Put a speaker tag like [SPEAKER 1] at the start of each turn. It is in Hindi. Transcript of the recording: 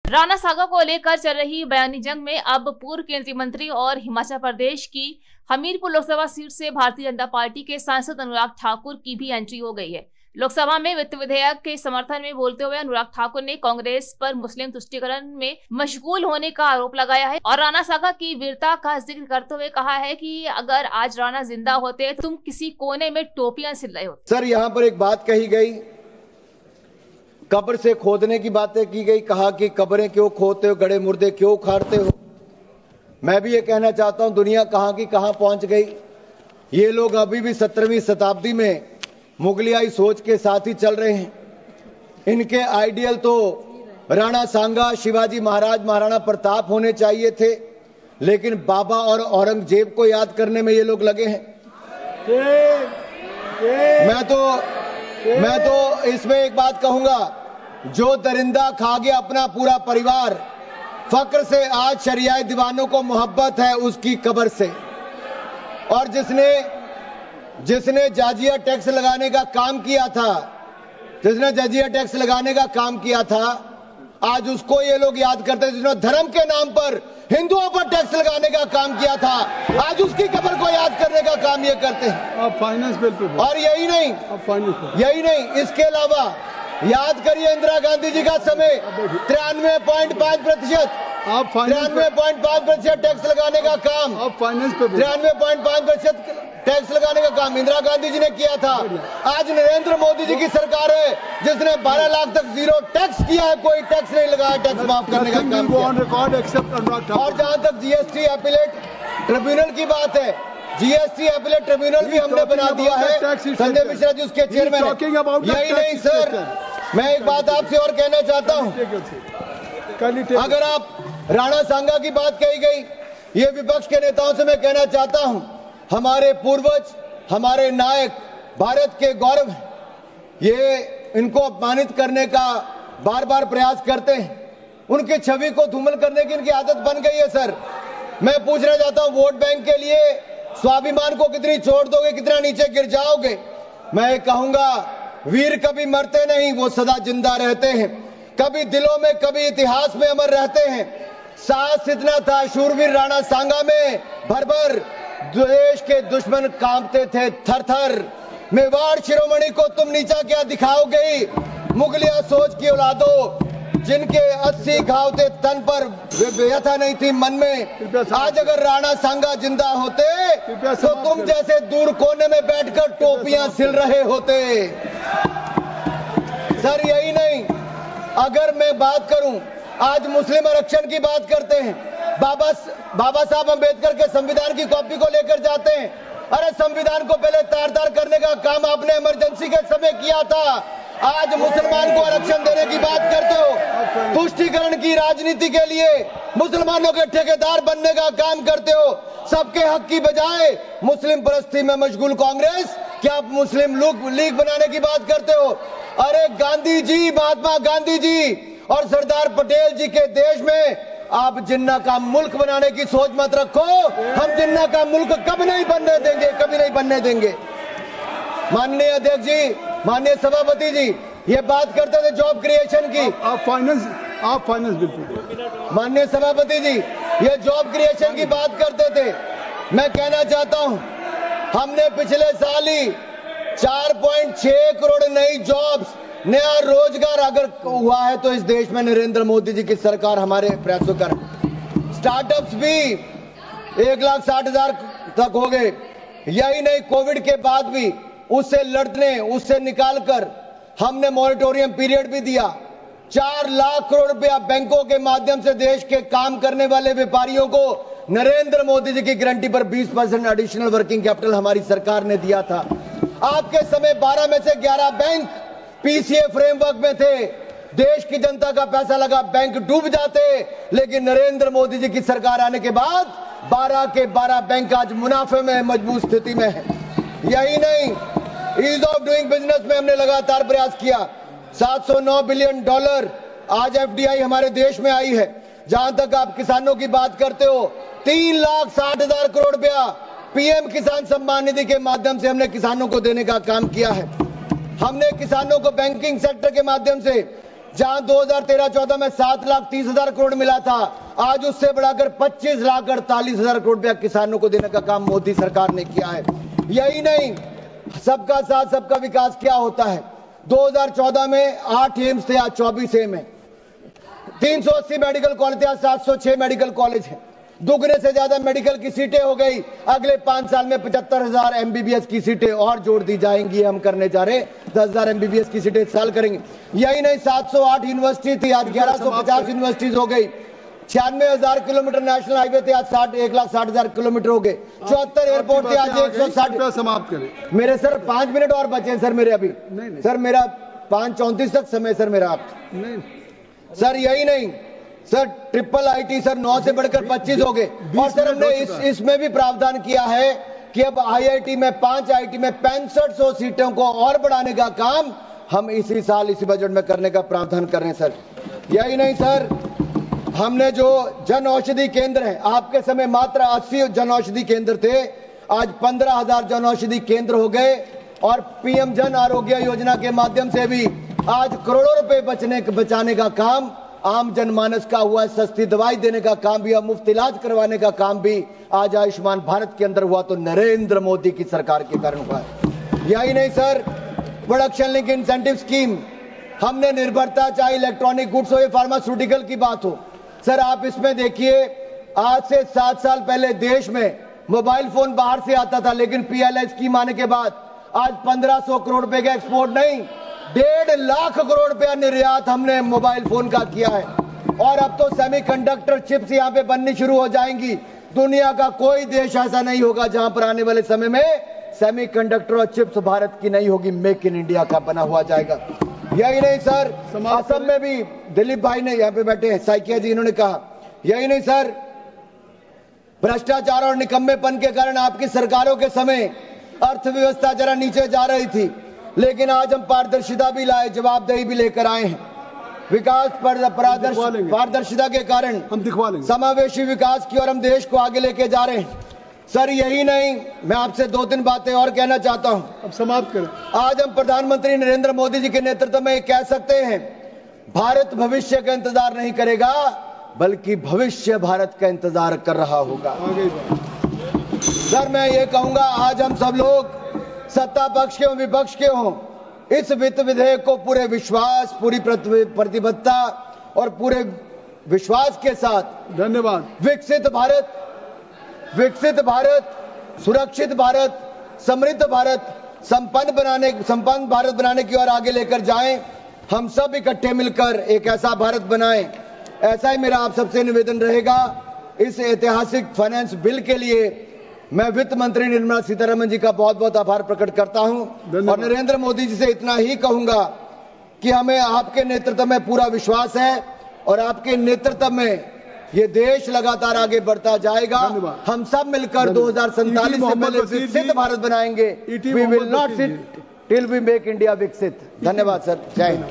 [SPEAKER 1] राणा सागा को लेकर चल रही बयानी जंग में अब पूर्व केंद्रीय मंत्री और हिमाचल प्रदेश की हमीरपुर लोकसभा सीट से भारतीय जनता पार्टी के सांसद अनुराग ठाकुर की भी एंट्री हो गई है। लोकसभा में वित्त विधेयक के समर्थन में बोलते हुए अनुराग ठाकुर ने कांग्रेस पर मुस्लिम तुष्टीकरण में मशगूल होने का आरोप लगाया है और राणा सागा की वीरता का जिक्र करते हुए कहा है कि अगर आज राणा जिंदा होते तो तुम किसी कोने में टोपियां सिल रहे होते।
[SPEAKER 2] सर, यहाँ पर एक बात कही गई, कब्र से खोदने की बातें की गई, कहा कि कब्रें क्यों खोदते हो, गड़े मुर्दे क्यों उखाड़ते हो। मैं भी ये कहना चाहता हूं, दुनिया कहां की कहां पहुंच गई। ये लोग अभी भी 17वीं शताब्दी में मुगलियाई सोच के साथ ही चल रहे हैं। इनके आइडियल तो राणा सांगा, शिवाजी महाराज, महाराणा प्रताप होने चाहिए थे, लेकिन बाबा और औरंगजेब को याद करने में ये लोग लगे हैं। मैं तो इसमें एक बात कहूंगा, जो दरिंदा खा गया अपना पूरा परिवार, फक्र से आज शरियाए दीवानों को मोहब्बत है उसकी कब्र से। और जिसने जाजिया टैक्स लगाने का काम किया था, आज उसको ये लोग याद करते हैं। जिसने धर्म के नाम पर हिंदुओं पर टैक्स लगाने का काम किया था, आज उसकी कब्र को याद करने का काम ये करते हैं।
[SPEAKER 3] आप फाइनेंस बिल पे
[SPEAKER 2] और यही नहीं, इसके अलावा याद करिए इंदिरा गांधी जी का समय 93.5% 93.5% टैक्स लगाने का काम,
[SPEAKER 3] आप फाइनेंस पे
[SPEAKER 2] 93.5% टैक्स लगाने का काम इंदिरा गांधी जी ने किया था। आज नरेंद्र मोदी जी की सरकार है जिसने 12 लाख तक जीरो टैक्स किया है, कोई टैक्स नहीं लगाया, टैक्स माफ करने का काम किया। और जहां तक जीएसटी अपीलेट ट्रिब्यूनल की बात है, जीएसटी अपीलेट ट्रिब्यूनल भी हमने बना दिया है, संजय मिश्रा जी उसके चेयरमैन हैं। यही नहीं सर, मैं एक बात आपसे और कहना चाहता हूं, अगर आप राणा सांगा की बात कही गई, ये विपक्ष के नेताओं से मैं कहना चाहता हूं, हमारे पूर्वज, हमारे नायक भारत के गौरव, ये इनको अपमानित करने का बार बार प्रयास करते हैं। उनकी छवि को धूमिल करने की इनकी आदत बन गई है। सर, मैं पूछना चाहता हूं, वोट बैंक के लिए स्वाभिमान को कितनी छोड़ दोगे, कितना नीचे गिर जाओगे। मैं कहूंगा, वीर कभी मरते नहीं, वो सदा जिंदा रहते हैं, कभी दिलों में, कभी इतिहास में अमर रहते हैं। साहस इतना था शूरवीर राणा सांगा में, भर भर देश के दुश्मन कांपते थे थर थर। मेवाड़ शिरोमणि को तुम नीचा क्या दिखाओगे, मुगलिया सोच की औलादो, जिनके 80 घाव थे तन पर, व्यथा नहीं थी मन में। आज अगर राणा सांगा जिंदा होते तो तुम जैसे दूर कोने में बैठकर टोपियां सिल रहे होते। सर, यही नहीं, अगर मैं बात करूं, आज मुस्लिम आरक्षण की बात करते हैं, बाबा साहब अंबेडकर के संविधान की कॉपी को लेकर जाते हैं। अरे संविधान को पहले तार-तार करने का काम आपने इमरजेंसी के समय किया था, आज मुसलमान को आरक्षण देने की बात करते हो। तुष्टीकरण की राजनीति के लिए मुसलमानों के ठेकेदार बनने का काम करते हो। सबके हक की बजाय मुस्लिम परस्ती में मशगूल कांग्रेस, क्या आप मुस्लिम लीग बनाने की बात करते हो। अरे गांधी जी, महात्मा गांधी जी और सरदार पटेल जी के देश में आप जिन्ना का मुल्क बनाने की सोच मत रखो। हम जिन्ना का मुल्क कभी नहीं बनने देंगे। माननीय अध्यक्ष जी, माननीय सभापति जी, ये बात करते थे जॉब क्रिएशन की।
[SPEAKER 3] आप फाइनेंस बिल्कुल।
[SPEAKER 2] माननीय सभापति जी, ये जॉब क्रिएशन की बात करते थे। मैं कहना चाहता हूं, हमने पिछले साल ही 4.6 करोड़ नई जॉब्स, नया रोजगार अगर हुआ है तो इस देश में नरेंद्र मोदी जी की सरकार हमारे प्रयासों कर। स्टार्टअप्स भी 1,60,000 तक हो गए। यही नहीं, कोविड के बाद भी उससे लड़ने, उससे निकालकर हमने मॉरिटोरियम पीरियड भी दिया। 4 लाख करोड़ रुपया बैंकों के माध्यम से देश के काम करने वाले व्यापारियों को नरेंद्र मोदी जी की गारंटी पर 20% एडिशनल वर्किंग कैपिटल हमारी सरकार ने दिया था। आपके समय 12 में से 11 बैंक पीसीए फ्रेमवर्क में थे। देश की जनता का पैसा लगा, बैंक डूब जाते, लेकिन नरेंद्र मोदी जी की सरकार आने के बाद 12 के 12 बैंक आज मुनाफे में मजबूत स्थिति में है। यही नहीं, ईज ऑफ डूइंग बिजनेस में हमने लगातार प्रयास किया। $709 बिलियन आज एफडीआई हमारे देश में आई है। जहां तक आप किसानों की बात करते हो, 3,60,000 करोड़ रुपया पीएम किसान सम्मान निधि के माध्यम से हमने किसानों को देने का काम किया है। हमने किसानों को बैंकिंग सेक्टर के माध्यम से जहां 2013-14 में 7,30,000 करोड़ मिला था, आज उससे बढ़ाकर 25,48,000 करोड़ रुपया किसानों को देने का काम मोदी सरकार ने किया है। यही नहीं, सबका साथ सबका विकास क्या होता है। 2014 में 8 एम्स थे, आज 24 एम्स है। 380 मेडिकल कॉलेज थे, आज 706 मेडिकल कॉलेज है। दुगने से ज्यादा मेडिकल की सीटें हो गई। अगले 5 साल में 75,000 MBBS की सीटें और जोड़ दी जाएंगी। हम करने जा रहे 10,000 MBBS की सीटें इस साल करेंगे। यही नहीं, 708 यूनिवर्सिटी थी, आज 1150 यूनिवर्सिटीज हो गई। 96,000 किलोमीटर नेशनल हाईवे थे, आज 1,60,000 किलोमीटर हो गए। 74 एयरपोर्ट थे, आज 160।
[SPEAKER 3] समाप्त करें
[SPEAKER 2] मेरे सर 5 मिनट और बचे सर मेरे अभी।
[SPEAKER 3] नहीं।
[SPEAKER 2] सर मेरा 5:34 तक समय सर मेरा। आप
[SPEAKER 3] नहीं
[SPEAKER 2] सर यही नहीं सर, ट्रिपल IT सर 9 से बढ़कर 25 हो गए। और सर हमने इसमें भी प्रावधान किया है कि अब IIT में 5 IIT में 6500 सीटों को और बढ़ाने का काम हम इसी साल इसी बजट में करने का प्रावधान कर रहे हैं सर। यही नहीं सर, हमने जो जन औषधि केंद्र है, आपके समय मात्र 80 जन औषधि केंद्र थे, आज 15,000 जन औषधि केंद्र हो गए। और PM जन आरोग्य योजना के माध्यम से भी आज करोड़ों रुपए बचाने का काम आम जनमानस का हुआ है। सस्ती दवाई देने का काम भी, मुफ्त इलाज करवाने का काम भी आज आयुष्मान भारत के अंदर हुआ तो नरेंद्र मोदी की सरकार के कारण हुआ है। यही नहीं sir, production link incentive scheme हमने निर्भरता, चाहे इलेक्ट्रॉनिक गुड्स हो या फार्मास्यूटिकल की बात हो। सर आप इसमें देखिए, आज से 7 साल पहले देश में मोबाइल फोन बाहर से आता था, लेकिन PLI स्कीम आने के बाद आज 1500 करोड़ रुपए का एक्सपोर्ट नहीं, 1.5 लाख करोड़ रुपया निर्यात हमने मोबाइल फोन का किया है। और अब तो सेमीकंडक्टर चिप्स यहां पे बननी शुरू हो जाएंगी। दुनिया का कोई देश ऐसा नहीं होगा जहां पर आने वाले समय में सेमीकंडक्टर और चिप्स भारत की नहीं होगी, मेक इन इंडिया का बना हुआ जाएगा। यही नहीं सर, असम में भी दिलीप भाई ने यहां पे बैठे हैं, साइकिया जी, इन्होंने कहा। यही नहीं सर, भ्रष्टाचार और निकम्मेपन के कारण आपकी सरकारों के समय अर्थव्यवस्था जरा नीचे जा रही थी, लेकिन आज हम पारदर्शिता भी लाए, जवाबदेही भी लेकर आए हैं। विकास पारदर्शिता के कारण
[SPEAKER 3] हम दिखवा लेंगे,
[SPEAKER 2] समावेशी विकास की ओर हम देश को आगे लेके जा रहे हैं। सर यही नहीं, मैं आपसे 2-3 बातें और कहना चाहता हूं।
[SPEAKER 3] अब समाप्त करें।
[SPEAKER 2] आज हम प्रधानमंत्री नरेंद्र मोदी जी के नेतृत्व में कह सकते हैं, भारत भविष्य का इंतजार नहीं करेगा, बल्कि भविष्य भारत का इंतजार कर रहा होगा। सर मैं ये कहूंगा, आज हम सब लोग सत्ता पक्ष के हों विपक्ष के हों, इस वित्त विधेयक को पूरे विश्वास, पूरी प्रतिबद्धता और पूरे विश्वास के साथ,
[SPEAKER 3] धन्यवाद,
[SPEAKER 2] विकसित भारत, सुरक्षित भारत, समृद्ध भारत, संपन्न भारत बनाने की ओर आगे लेकर जाएं। हम सब इकट्ठे मिलकर एक ऐसा भारत बनाएं। ऐसा ही मेरा आप सबसे निवेदन रहेगा। इस ऐतिहासिक फाइनेंस बिल के लिए मैं वित्त मंत्री निर्मला सीतारमण जी का बहुत बहुत आभार प्रकट करता हूं। और नरेंद्र मोदी जी से इतना ही कहूंगा कि हमें आपके नेतृत्व में पूरा विश्वास है और आपके नेतृत्व में ये देश लगातार आगे बढ़ता जाएगा। हम सब मिलकर 2047 से पहले विकसित भारत बनाएंगे। We will not sit till we make India viksit. धन्यवाद सर, जय हिंद।